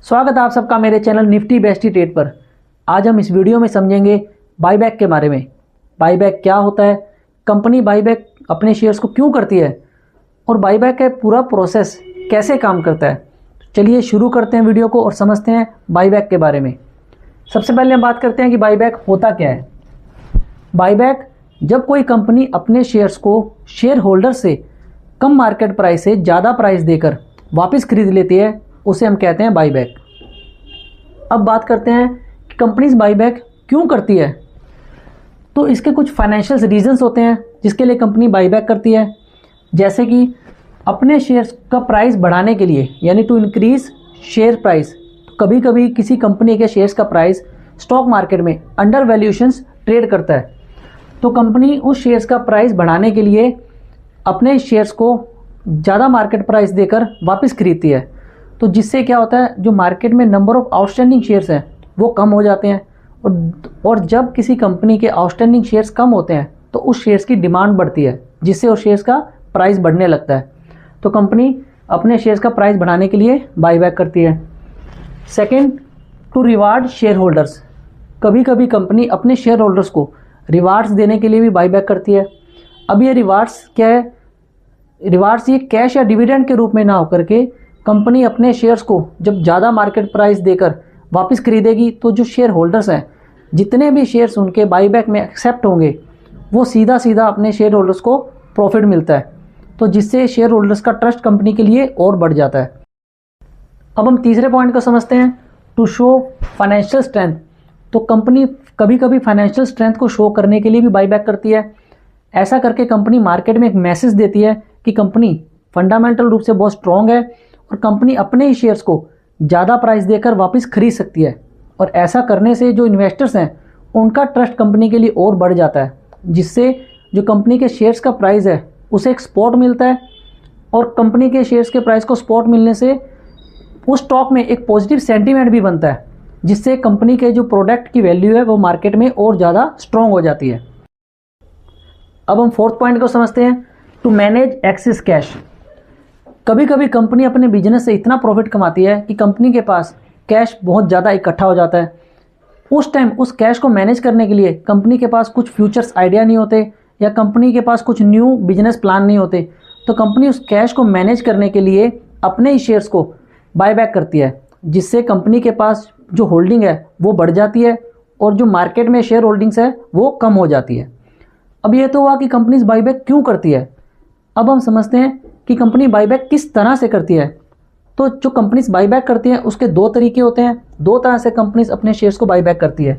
स्वागत है आप सबका मेरे चैनल निफ्टी बेस्टी ट्रेड पर। आज हम इस वीडियो में समझेंगे बाईबैक के बारे में। बाईबैक क्या होता है, कंपनी बाईबैक अपने शेयर्स को क्यों करती है और बाईबैक का पूरा प्रोसेस कैसे काम करता है। चलिए शुरू करते हैं वीडियो को और समझते हैं बाईबैक के बारे में। सबसे पहले हम बात करते हैं कि बाईबैक होता क्या है। बाईबैक जब कोई कंपनी अपने शेयर्स को शेयर होल्डर से कम मार्केट प्राइस से ज़्यादा प्राइस देकर वापस खरीद लेती है, उसे हम कहते हैं बाईबैक। अब बात करते हैं कि कंपनीज बाईबैक क्यों करती है। तो इसके कुछ फाइनेंशियल रीजंस होते हैं जिसके लिए कंपनी बाईबैक करती है, जैसे कि अपने शेयर्स का प्राइस बढ़ाने के लिए, यानी टू इंक्रीज शेयर प्राइस। तो कभी कभी किसी कंपनी के शेयर्स का प्राइस स्टॉक मार्केट में अंडर वैल्यूएशंस ट्रेड करता है, तो कंपनी उस शेयर्स का प्राइस बढ़ाने के लिए अपने शेयर्स को ज़्यादा मार्केट प्राइस देकर वापस खरीदती है। तो जिससे क्या होता है, जो मार्केट में नंबर ऑफ़ आउटस्टैंडिंग शेयर्स हैं वो कम हो जाते हैं और जब किसी कंपनी के आउटस्टैंडिंग शेयर्स कम होते हैं तो उस शेयर्स की डिमांड बढ़ती है, जिससे उस शेयर्स का प्राइस बढ़ने लगता है। तो कंपनी अपने शेयर्स का प्राइस बढ़ाने के लिए बाईबैक करती है। Second, to reward shareholders. कभी कभी कंपनी अपने शेयर होल्डर्स को रिवार्ड्स देने के लिए भी बाईबैक करती है। अब ये रिवार्ड्स क्या है, रिवार्ड्स ये कैश या डिविडेंड के रूप में ना होकर के कंपनी अपने शेयर्स को जब ज़्यादा मार्केट प्राइस देकर वापस खरीदेगी तो जो शेयर होल्डर्स हैं, जितने भी शेयर्स उनके बाईबैक में एक्सेप्ट होंगे, वो सीधा सीधा अपने शेयर होल्डर्स को प्रॉफिट मिलता है। तो जिससे शेयर होल्डर्स का ट्रस्ट कंपनी के लिए और बढ़ जाता है। अब हम तीसरे पॉइंट को समझते हैं, टू शो फाइनेंशियल स्ट्रेंथ। तो कंपनी कभी कभी फाइनेंशियल स्ट्रेंथ को शो करने के लिए भी बाईबैक करती है। ऐसा करके कंपनी मार्केट में एक मैसेज देती है कि कंपनी फंडामेंटल रूप से बहुत स्ट्रॉन्ग है और कंपनी अपने ही शेयर्स को ज़्यादा प्राइस देकर वापस खरीद सकती है। और ऐसा करने से जो इन्वेस्टर्स हैं उनका ट्रस्ट कंपनी के लिए और बढ़ जाता है, जिससे जो कंपनी के शेयर्स का प्राइस है उसे एक सपोर्ट मिलता है और कंपनी के शेयर्स के प्राइस को सपोर्ट मिलने से उस स्टॉक में एक पॉजिटिव सेंटीमेंट भी बनता है, जिससे कंपनी के जो प्रोडक्ट की वैल्यू है वो मार्केट में और ज़्यादा स्ट्रॉन्ग हो जाती है। अब हम फोर्थ पॉइंट को समझते हैं, टू मैनेज एक्सेस कैश। कभी कभी कंपनी अपने बिजनेस से इतना प्रॉफिट कमाती है कि कंपनी के पास कैश बहुत ज़्यादा इकट्ठा हो जाता है। उस टाइम उस कैश को मैनेज करने के लिए कंपनी के पास कुछ फ्यूचर्स आइडिया नहीं होते या कंपनी के पास कुछ न्यू बिजनेस प्लान नहीं होते, तो कंपनी उस कैश को मैनेज करने के लिए अपने ही शेयर्स को बाईबैक करती है, जिससे कंपनी के पास जो होल्डिंग है वो बढ़ जाती है और जो मार्केट में शेयर होल्डिंग्स है वो कम हो जाती है। अब ये तो हुआ कि कंपनीज बाईबैक क्यों करती है। अब हम समझते हैं कि कंपनी बाईबैक किस तरह से करती है। तो जो कंपनीज बाईबैक करती हैं उसके दो तरीके होते हैं। दो तरह से कंपनीज अपने शेयर्स को बाईबैक करती है।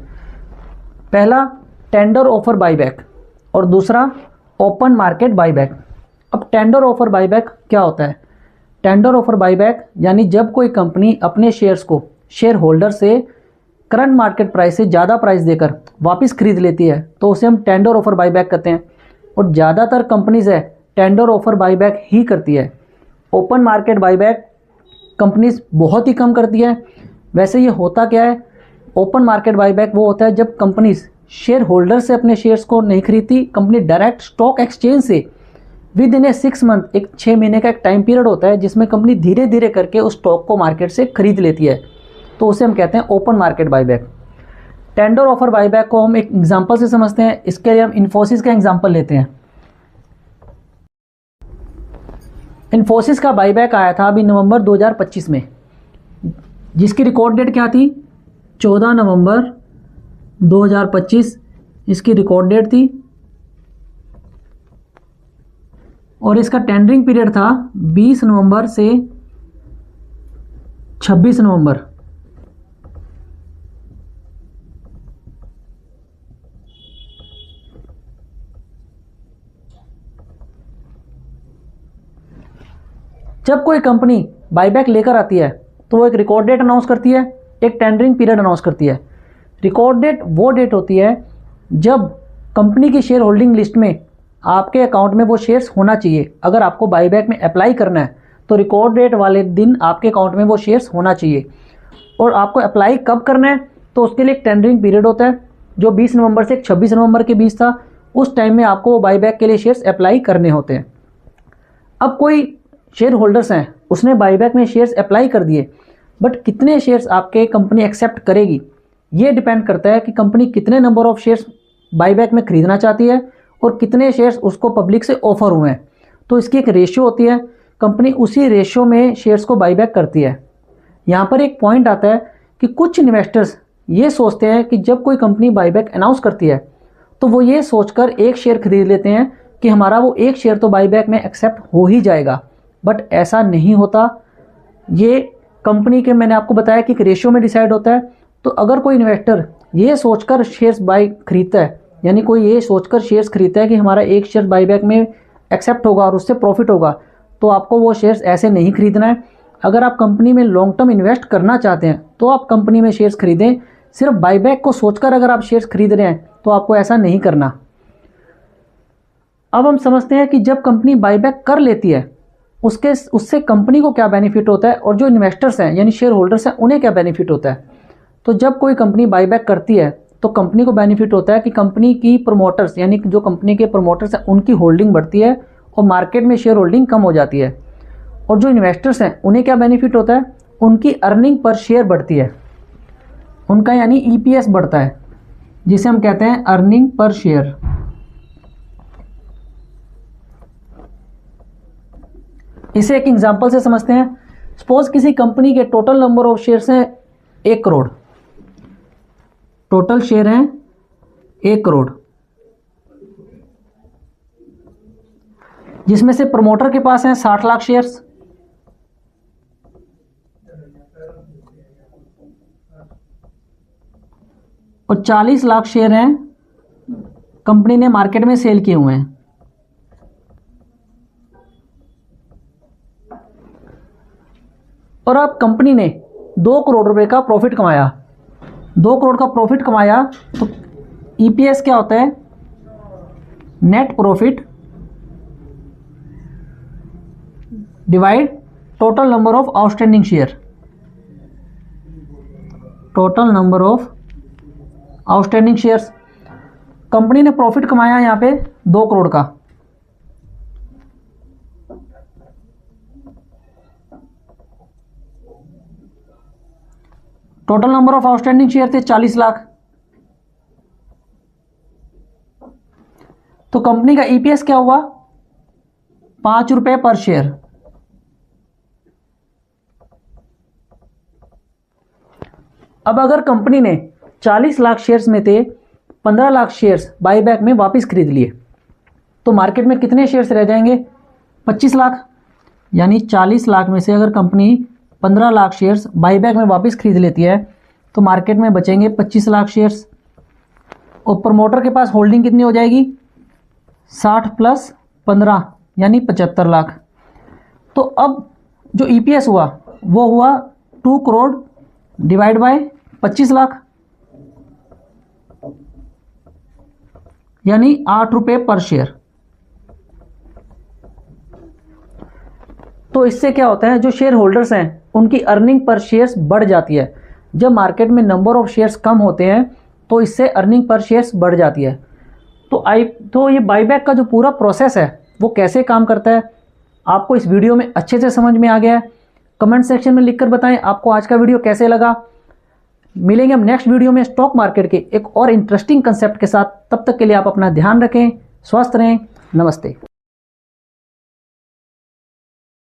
पहला टेंडर ऑफर बाईबैक और दूसरा ओपन मार्केट बाईबैक। अब टेंडर ऑफर बाईबैक क्या होता है। टेंडर ऑफर बाईबैक यानी जब कोई कंपनी अपने शेयर्स को शेयर होल्डर से करंट मार्केट प्राइस से ज़्यादा प्राइस देकर वापस खरीद लेती है, तो उसे हम टेंडर ऑफर बाईबैक कहते हैं। और ज़्यादातर कंपनीज है टेंडर ऑफर बाईबैक ही करती है। ओपन मार्केट बाईबैक कंपनीज बहुत ही कम करती है। वैसे ये होता क्या है, ओपन मार्केट बाईबैक वो होता है जब कंपनीज शेयर होल्डर से अपने शेयर्स को नहीं खरीदती, कंपनी डायरेक्ट स्टॉक एक्सचेंज से विद इन ए 6 मंथ, एक 6 महीने का एक टाइम पीरियड होता है जिसमें कंपनी धीरे धीरे करके उस स्टॉक को मार्केट से खरीद लेती है, तो उसे हम कहते हैं open market buyback. Tender offer buyback को हम एक एग्जाम्पल से समझते हैं। इसके लिए हम इन्फोसिस का एग्जाम्पल लेते हैं। इन्फोसिस का बाईबैक आया था अभी नवंबर 2025 में, जिसकी रिकॉर्ड डेट क्या थी, 14 नवंबर 2025 इसकी रिकॉर्ड डेट थी और इसका टेंडरिंग पीरियड था 20 नवंबर से 26 नवंबर। जब कोई कंपनी बाईबैक लेकर आती है तो वो एक रिकॉर्ड डेट अनाउंस करती है, एक टेंडरिंग पीरियड अनाउंस करती है। रिकॉर्ड डेट वो डेट होती है जब कंपनी की शेयर होल्डिंग लिस्ट में आपके अकाउंट में वो शेयर्स होना चाहिए। अगर आपको बाईबैक में अप्लाई करना है तो रिकॉर्ड डेट वाले दिन आपके अकाउंट में वो शेयर्स होना चाहिए। और आपको अप्लाई कब करना है, तो उसके लिए एक टेंडरिंग पीरियड होता है जो 20 नवंबर से 26 नवंबर के बीच था। उस टाइम में आपको वो बाईबैक के लिए शेयर्स अप्लाई करने होते हैं। अब कोई शेयर होल्डर्स हैं, उसने बाईबैक में शेयर्स अप्लाई कर दिए, बट कितने शेयर्स आपके कंपनी एक्सेप्ट करेगी ये डिपेंड करता है कि कंपनी कितने नंबर ऑफ शेयर्स बाईबैक में खरीदना चाहती है और कितने शेयर्स उसको पब्लिक से ऑफर हुए हैं। तो इसकी एक रेशियो होती है, कंपनी उसी रेशियो में शेयर्स को बाईबैक करती है। यहाँ पर एक पॉइंट आता है कि कुछ इन्वेस्टर्स ये सोचते हैं कि जब कोई कंपनी बाईबैक अनाउंस करती है तो वो ये सोचकर एक शेयर खरीद लेते हैं कि हमारा वो एक शेयर तो बाईबैक में एक्सेप्ट हो ही जाएगा, बट ऐसा नहीं होता। ये कंपनी के, मैंने आपको बताया कि एक रेशियो में डिसाइड होता है। तो अगर कोई इन्वेस्टर ये सोचकर शेयर्स बाई खरीदता है, यानी कोई ये सोचकर शेयर्स खरीदता है कि हमारा एक शेयर बाईबैक में एक्सेप्ट होगा और उससे प्रॉफिट होगा, तो आपको वो शेयर्स ऐसे नहीं खरीदना है। अगर आप कंपनी में लॉन्ग टर्म इन्वेस्ट करना चाहते हैं तो आप कंपनी में शेयर्स खरीदें। सिर्फ बाईबैक को सोचकर अगर आप शेयर्स खरीद रहे हैं तो आपको ऐसा नहीं करना। अब हम समझते हैं कि जब कंपनी बाईबैक कर लेती है उससे कंपनी को क्या बेनिफिट होता है और जो इन्वेस्टर्स हैं यानी शेयर होल्डर्स हैं उन्हें क्या बेनिफिट होता है। तो जब कोई कंपनी बाईबैक करती है तो कंपनी को बेनिफिट होता है कि कंपनी की प्रमोटर्स यानी जो कंपनी के प्रमोटर्स हैं उनकी होल्डिंग बढ़ती है और मार्केट में शेयर होल्डिंग कम हो जाती है। और जो इन्वेस्टर्स हैं उन्हें क्या बेनिफिट होता है, उनकी अर्निंग पर शेयर बढ़ती है, उनका यानी ईपीएस बढ़ता है, जिसे हम कहते हैं अर्निंग पर शेयर। इसे एक एग्जांपल से समझते हैं। सपोज किसी कंपनी के टोटल नंबर ऑफ शेयर्स हैं 1 करोड़, टोटल शेयर हैं 1 करोड़, जिसमें से प्रमोटर के पास हैं 60 लाख शेयर्स और 40 लाख शेयर हैं कंपनी ने मार्केट में सेल किए हुए हैं। और अब कंपनी ने 2 करोड़ रुपए का प्रॉफिट कमाया, 2 करोड़ का प्रॉफिट कमाया तो ईपीएस क्या होता है, net profit divide total number of outstanding share, total number of outstanding shares. Company ने प्रॉफिट कमाया यहाँ पे 2 करोड़ का, total number of outstanding share थे 40 लाख। तो कंपनी का ईपीएस क्या हुआ, 5 रुपए पर शेयर। अब अगर कंपनी ने 40 लाख शेयर्स में थे 15 लाख शेयर्स बाईबैक में वापस खरीद लिए तो मार्केट में कितने शेयर्स रह जाएंगे, 25 लाख। यानी 40 लाख में से अगर कंपनी 15 लाख शेयर्स बाईबैक में वापस खरीद लेती है तो मार्केट में बचेंगे 25 लाख शेयर्स। और प्रमोटर के पास होल्डिंग कितनी हो जाएगी, 60 प्लस 15 यानी 75 लाख। तो अब जो ईपीएस हुआ वो हुआ 2 करोड़ डिवाइड बाय 25 लाख यानी 8 रुपए पर शेयर। तो इससे क्या होता है, जो शेयर होल्डर्स हैं उनकी अर्निंग पर शेयर्स बढ़ जाती है। जब मार्केट में नंबर ऑफ शेयर्स कम होते हैं तो इससे अर्निंग पर शेयर्स बढ़ जाती है। तो ये बाईबैक का जो पूरा प्रोसेस है वो कैसे काम करता है आपको इस वीडियो में अच्छे से समझ में आ गया है। कमेंट सेक्शन में लिखकर बताएं आपको आज का वीडियो कैसे लगा। मिलेंगे हम नेक्स्ट वीडियो में स्टॉक मार्केट के एक और इंटरेस्टिंग कंसेप्ट के साथ। तब तक के लिए आप अपना ध्यान रखें, स्वस्थ रहें, नमस्ते।